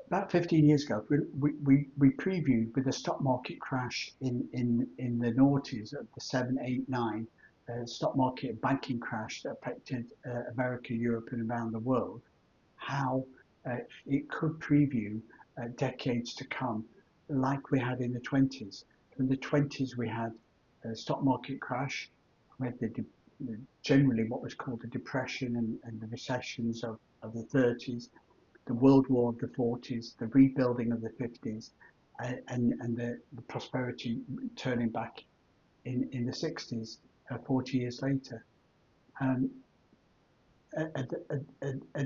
About 15 years ago, we previewed with the stock market crash in the noughties of the 7, 8, 9, stock market banking crash that affected America, Europe, and around the world, how it could preview decades to come, like we had in the 20s. In the 20s, we had a stock market crash, we had generally what was called the depression and the recessions of the 30s, the World War of the 40s, the rebuilding of the 50s, and the prosperity turning back in the 60s, 40 years later. Um, at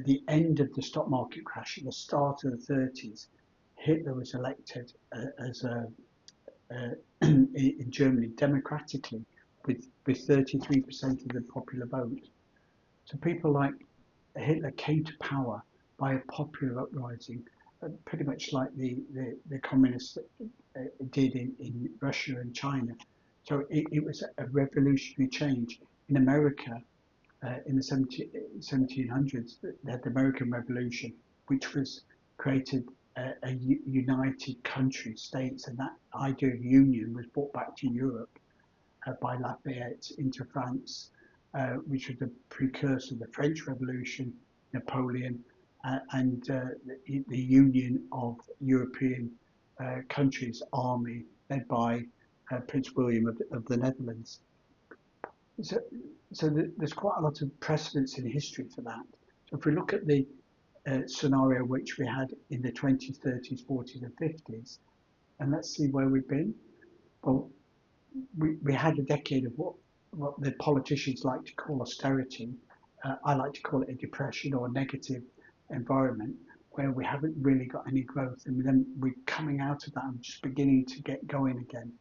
the end of the stock market crash, at the start of the 30s, Hitler was elected as in Germany democratically with 33% of the popular vote. So people like Hitler came to power by a popular uprising, pretty much like the communists did in Russia and China. So it was a revolutionary change. In America, in the 1700s, they had the American Revolution, which was created a united country, states, and that idea of union was brought back to Europe by Lafayette into France, which was the precursor of the French Revolution, Napoleon, and the union of European countries, army led by Prince William of the Netherlands. So, there's quite a lot of precedence in history for that. So if we look at the scenario which we had in the 20s, 30s, 40s, and 50s, and let's see where we've been. Well, we had a decade of what the politicians like to call austerity. I like to call it a depression or a negative environment where we haven't really got any growth, and then we're coming out of that and just beginning to get going again.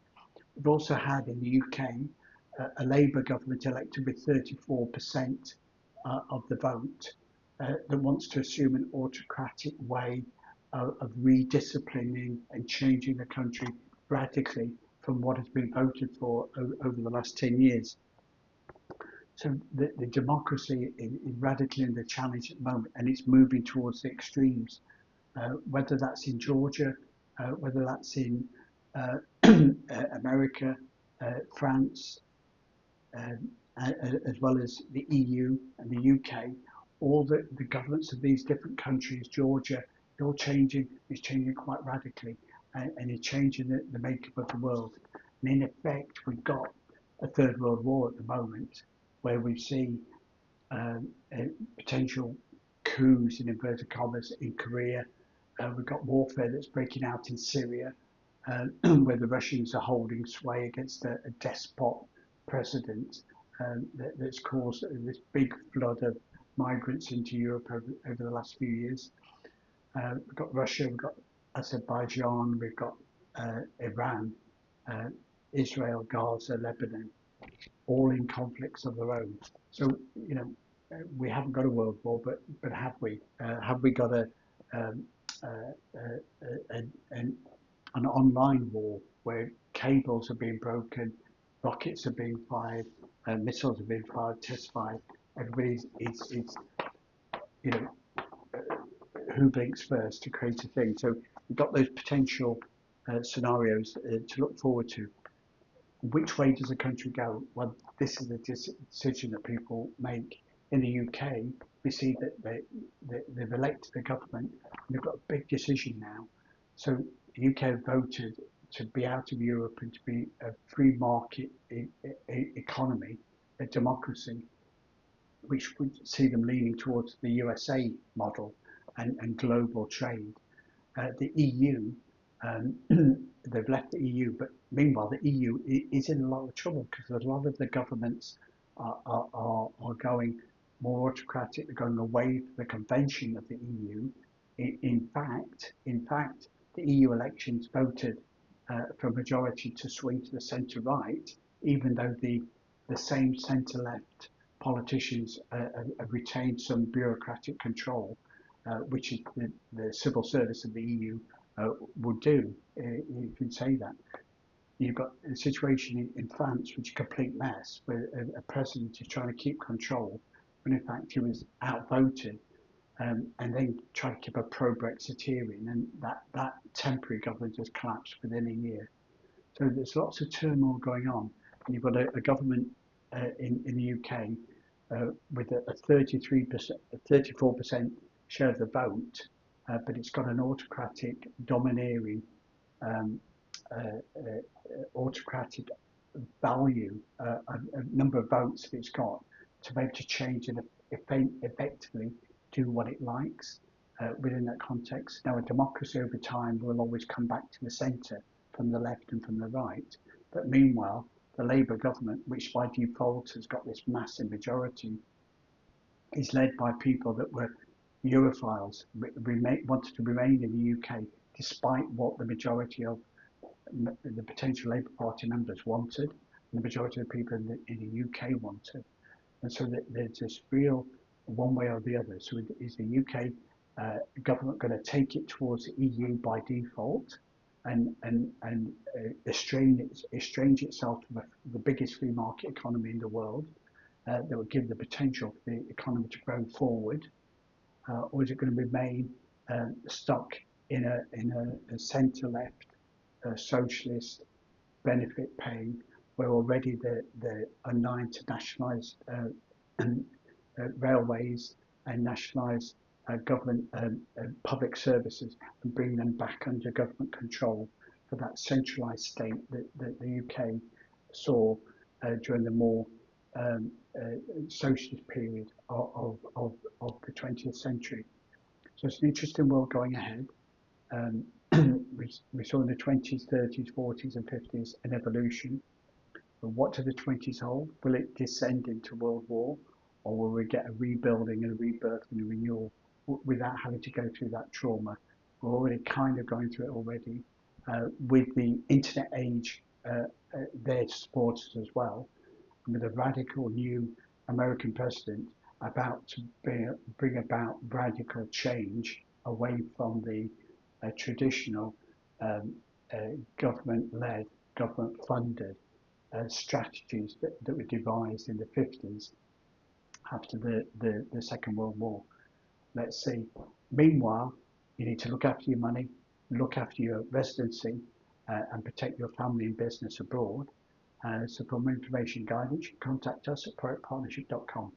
We've also had in the UK a Labour government elected with 34% of the vote that wants to assume an autocratic way of redisciplining and changing the country radically from what has been voted for over the last 10 years. So the democracy is radically under challenge at the moment, and it's moving towards the extremes, whether that's in Georgia, whether that's in America, France, as well as the EU and the UK. All the governments of these different countries, Georgia, they're all changing. It's changing quite radically, and it's changing the makeup of the world. And in effect, we've got a third world war at the moment, where we see potential coups in inverted commas in Korea. We've got warfare that's breaking out in Syria, where the Russians are holding sway against a despot president that's caused this big flood of migrants into Europe over the last few years. We've got Russia, we've got Azerbaijan, we've got Iran, Israel, Gaza, Lebanon, all in conflicts of their own. So, we haven't got a world war, but have we? Have we got um, an online war where cables are being broken, rockets are being fired, missiles are being fired, test fired? Everybody's it's you know who blinks first to create a thing. So we've got those potential scenarios to look forward to. Which way does a country go? Well, this is the decision that people make. In the UK, we see that they've elected a government, and they've got a big decision now. So the UK voted to be out of Europe and to be a free market economy, a democracy, which would see them leaning towards the USA model and global trade. The EU, they've left the EU, but meanwhile the EU is in a lot of trouble because a lot of the governments are going more autocratic. They're going away from the convention of the EU. In fact, the EU elections voted for a majority to swing to the centre right, even though the same centre left politicians have retained some bureaucratic control, which is the civil service of the EU would do. You can say that. You've got a situation in France, which is a complete mess, where a president is trying to keep control, when in fact he was outvoted. and then try to keep a pro-Brexiteerian, and that temporary government just collapsed within a year. So there's lots of turmoil going on, and you've got a government in the UK with a 33%, 34% share of the vote, but it's got an autocratic, domineering, um, autocratic value, a number of votes that it's got to be able to change and effectively do what it likes within that context. Now, a democracy over time will always come back to the centre from the left and from the right. But meanwhile, the Labour government, which by default has got this massive majority, is led by people that were Europhiles, wanted to remain in the UK despite what the majority of the potential Labour Party members wanted, and the majority of the people in the UK wanted. And so there's this real one way or the other. So is the UK government going to take it towards the EU by default and estrange itself from the biggest free market economy in the world that would give the potential for the economy to grow forward? Or is it going to remain stuck in a centre-left socialist benefit paying, where already they're aligned to nationalise railways and nationalise government public services and bring them back under government control for that centralised state that the UK saw during the more socialist period of the 20th century. So it's an interesting world going ahead. We saw in the 20s, 30s, 40s and 50s an evolution. But what do the 20s hold? Will it descend into World War, or will we get a rebuilding and a rebirth and a renewal without having to go through that trauma? We're already kind of going through it already with the internet age there to support us as well, and with a radical new American president about to bring about radical change away from the traditional government-led, government-funded strategies that were devised in the 50s after the Second World War. Let's see. Meanwhile, you need to look after your money, look after your residency, and protect your family and business abroad. So for more information and guidance, you can contact us at productpartnership.com.